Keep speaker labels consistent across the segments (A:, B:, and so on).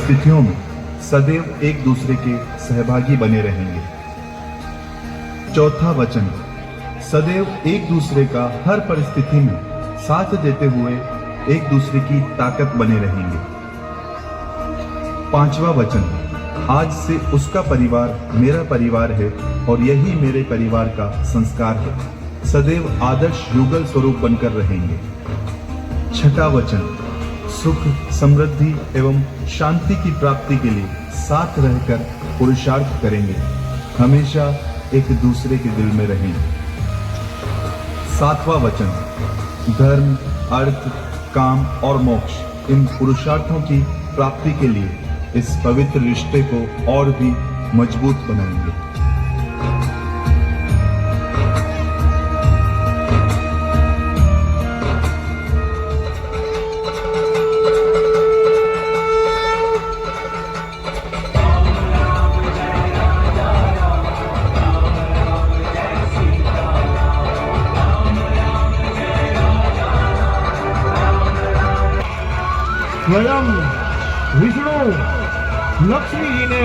A: परिस्थितियों में सदैव एक दूसरे के सहभागी बने रहेंगे। चौथा वचन, सदैव एक दूसरे का हर परिस्थिति में साथ देते हुए एक दूसरे की ताकत बने रहेंगे। पांचवा वचन, आज से उसका परिवार मेरा परिवार है और यही मेरे परिवार का संस्कार है, सदैव आदर्श युगल स्वरूप बनकर रहेंगे। छठा वचन, सुख, समृद्धि एवं शांति की प्राप्ति के लिए साथ रहकर पुरुषार्थ करेंगे, हमेशा एक दूसरे के दिल में रहेंगे। सातवां वचन, धर्म, अर्थ, काम और मोक्ष इन पुरुषार्थों की प्राप्ति के लिए इस पवित्र रिश्ते को और भी मजबूत बनाएंगे।
B: સ્વયં વિષ્ણુ લક્ષ્મીજીને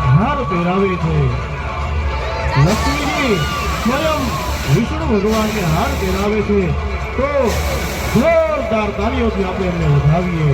B: હાર પહેરાવે છે। લક્ષ્મીજી સ્વયં વિષ્ણુ ભગવાનને હાર પહેરાવે છે, તો જોરદાર તાળીઓથી આપણે એમને વધાવીએ।